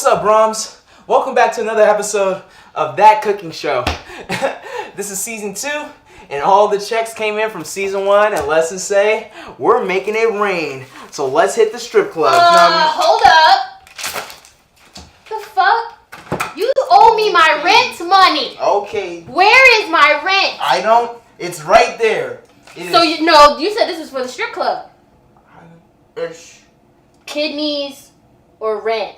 What's up, Brahms? Welcome back to another episode of That Cooking Show. This is season 2, and all the checks came in from season 1, and let's just say, we're making it rain. So let's hit the strip club. Hold up. The fuck? You owe me my rent money. Okay. Where is my rent? I don't. It's right there. You said this is for the strip club. Kidneys or rent?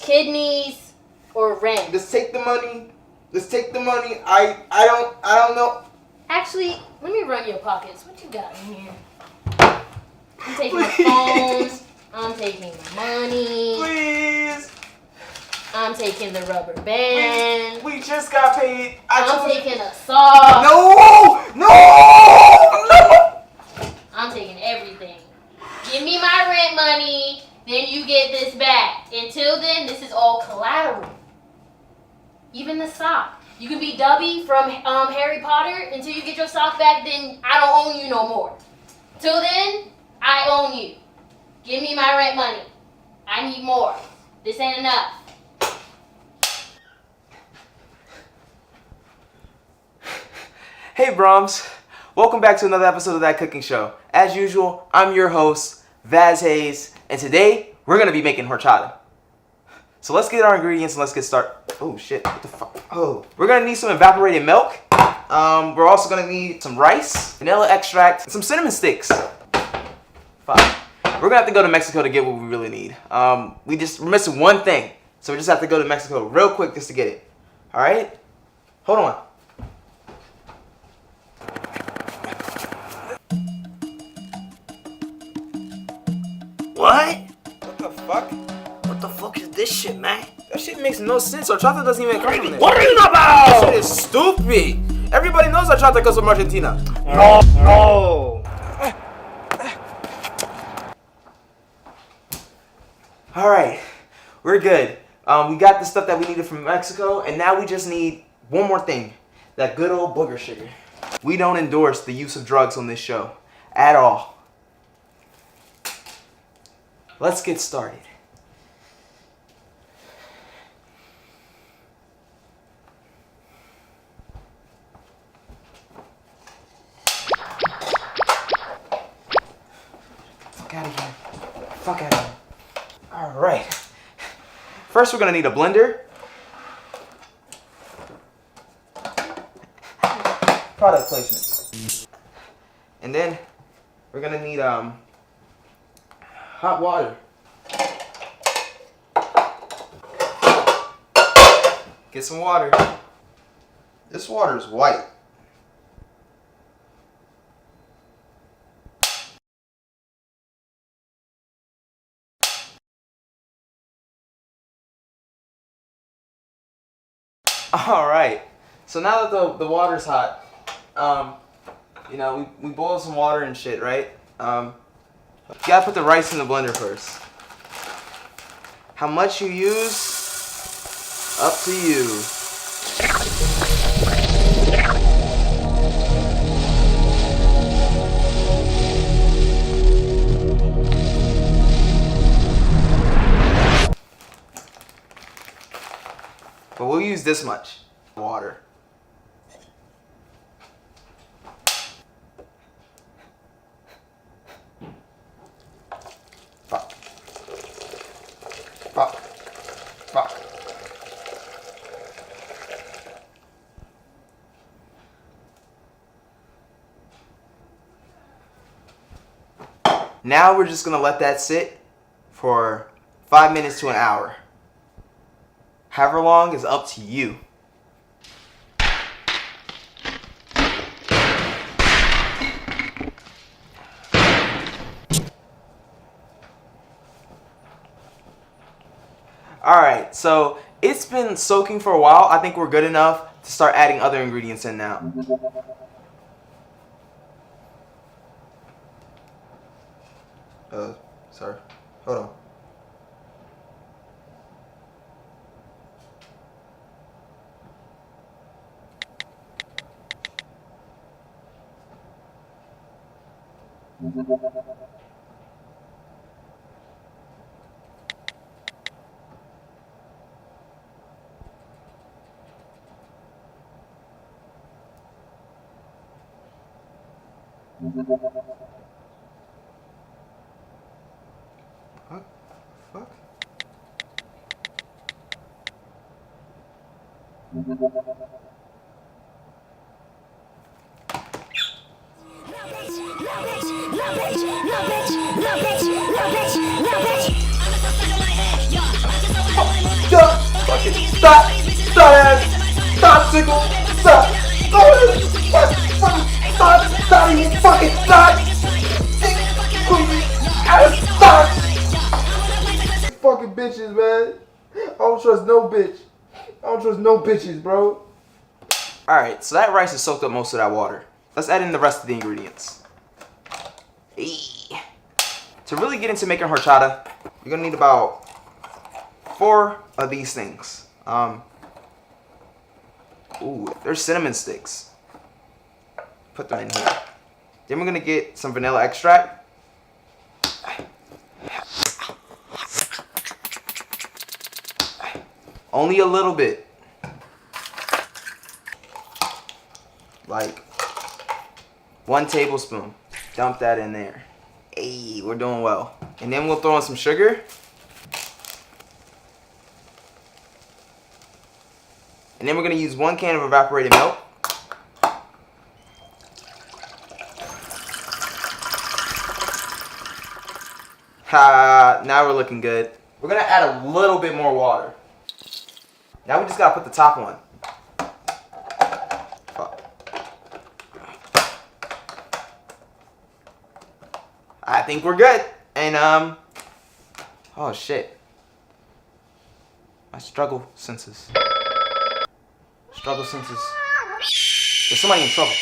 Kidneys or rent? Let's take the money. I don't know. Actually, let me run your pockets. What you got in here? I'm taking my phone. I'm taking my money. Please. I'm taking the rubber band. We just got paid. I'm taking a saw. No. I'm taking everything. Give me my rent money, then you get this back. Until then, this is all collateral. Even the sock. You can be Dubby from Harry Potter until you get your sock back, then I don't owe you no more. Till then, I own you. Give me my rent money. I need more. This ain't enough. Hey Brahms, welcome back to another episode of That Cooking Show. As usual, I'm your host, Vaze Haze, and today we're gonna be making horchata. So let's get our ingredients and let's get started. Oh shit, what the fuck? Oh, we're gonna need some evaporated milk. We're also gonna need some rice, vanilla extract, and some cinnamon sticks. Fuck. We're gonna have to go to Mexico to get what we really need. We're missing one thing, so we just have to go to Mexico real quick just to get it. All right? Hold on. What? What the fuck? What the fuck is this shit, man? That shit makes no sense. Horchata doesn't even come from there. What are you about? That shit is stupid. Everybody knows horchata comes from Argentina. No. All right, we're good. We got the stuff that we needed from Mexico, and now we just need one more thing. That good old booger sugar. We don't endorse the use of drugs on this show at all. Let's get started. Fuck out of here. Fuck out of here. All right. First, we're gonna need a blender. Product placement. And then we're gonna need hot water. Get some water. This water is white. All right. So now that the water's hot, we boil some water and shit, right? You gotta put the rice in the blender first. How much you use, up to you. But we'll use this much water. Fuck. Now we're just gonna let that sit for 5 minutes to an hour. However long is up to you. Alright, so it's been soaking for a while. I think we're good enough to start adding other ingredients in now. Sorry. Hold on. Fuck. Fucking stop! Stop! Stop, Sickle! Stop! Stop! You fucking stop! Stop! Fucking bitches, man. I don't trust no bitch. I don't trust no bitches, bro. Alright, so that rice has soaked up most of that water. Let's add in the rest of the ingredients. Hey. To really get into making horchata, you're gonna need about 4 of these things. Ooh, there's cinnamon sticks. Put them in here. Then we're gonna get some vanilla extract. Only a little bit. Like 1 tablespoon. Dump that in there. Hey, we're doing well. And then we'll throw in some sugar. And then we're gonna use 1 can of evaporated milk. Ha, now we're looking good. We're gonna add a little bit more water. Now we just gotta put the top on. Fuck. I think we're good. And oh shit. My struggle senses. Struggle senses. There's somebody in trouble.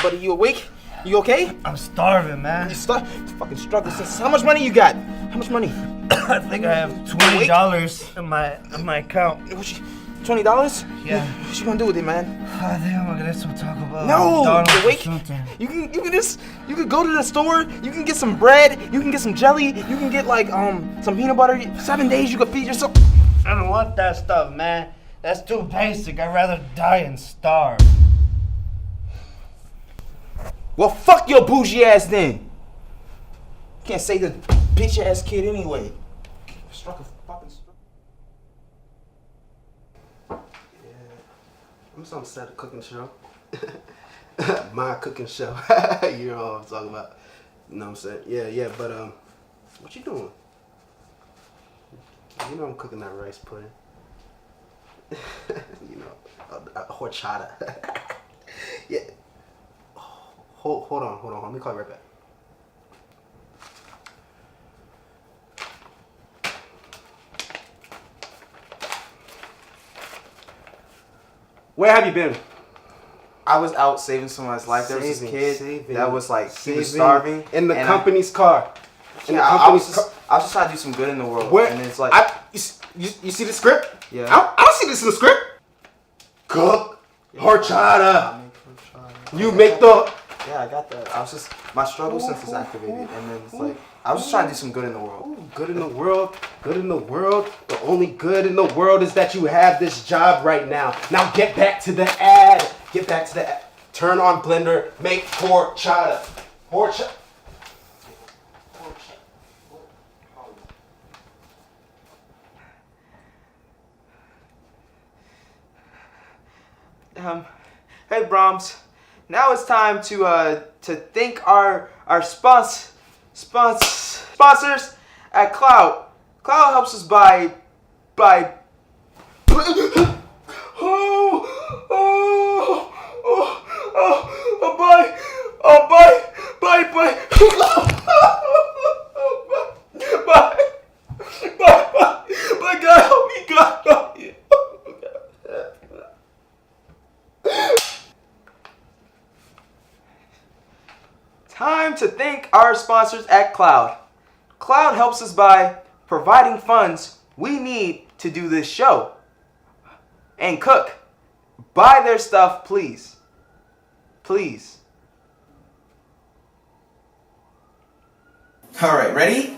Buddy, you awake? You okay? I'm starving, man. You fucking struggle senses. How much money you got? How much money? I think I have $20 in my account. $20? Yeah. What you gonna do with it, man? I think I'm gonna get some Taco Bell. No, McDonald's you awake? You can go to the store. You can get some bread. You can get some jelly. You can get like some peanut butter. 7 days you can feed yourself. I don't want that stuff, man. That's too basic. I'd rather die and starve. Well, fuck your bougie ass then. Can't say the bitch ass kid anyway. Struck a fucking struck. I'm just on the set of cooking show. My cooking show. You know what I'm talking about. You know what I'm saying? Yeah, but what you doing? You know I'm cooking that rice pudding. You know, horchata. Yeah. Hold on. Let me call you right back. Where have you been? I was out saving someone's life. There was this kid that was like, he was starving. In the company's car. I was just trying to do some good in the world. Where? And it's like, you see the script? Yeah. I don't see this in the script. Cook. Horchata. You make the... Yeah, I got that. My struggle sense is activated. And then it's like, I was just trying to do some good in the world. Ooh, good in the world. The only good in the world is that you have this job right now. Now get back to the ad. Turn on Blender. Make horchata. Hey Brahms, now it's time to thank our sponsors at Cloud. Cloud helps us buy God help me, God help me. Time to thank our sponsors at Cloud. Cloud helps us by providing funds we need to do this show and cook. Buy their stuff, please. Please. All right, ready?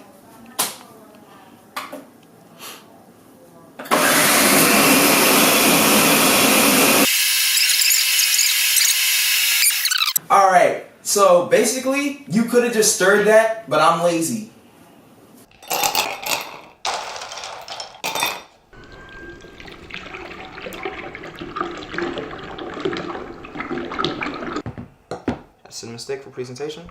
So basically, you could have just stirred that, but I'm lazy. Cinnamon stick for presentation.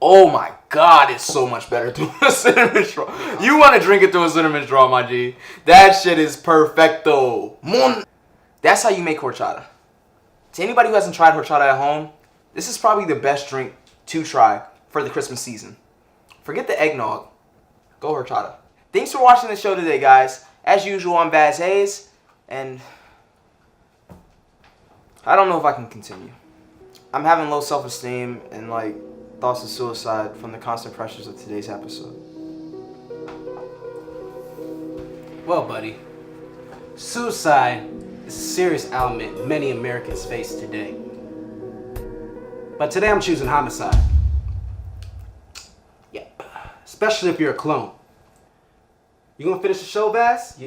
Oh my god, it's so much better through a cinnamon straw. You want to drink it through a cinnamon straw, my G. That shit is perfecto. That's how you make horchata. To anybody who hasn't tried horchata at home, this is probably the best drink to try for the Christmas season. Forget the eggnog. Go horchata. Thanks for watching the show today, guys. As usual, I'm Vaze Haze, and I don't know if I can continue. I'm having low self-esteem and thoughts of suicide from the constant pressures of today's episode. Well, buddy, suicide is a serious ailment many Americans face today. But today I'm choosing homicide. Yep. Especially if you're a clone. You gonna finish the show, Vass?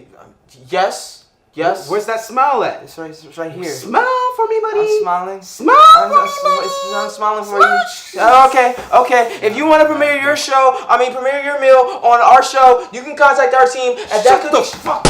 Yes. Yes. Where's that smile at? It's right here. Smile for me, buddy. I'm smiling. Smile for me, buddy. I'm smiling for you. Okay. If you want to premiere your meal on our show, you can contact our team at Shut the fuck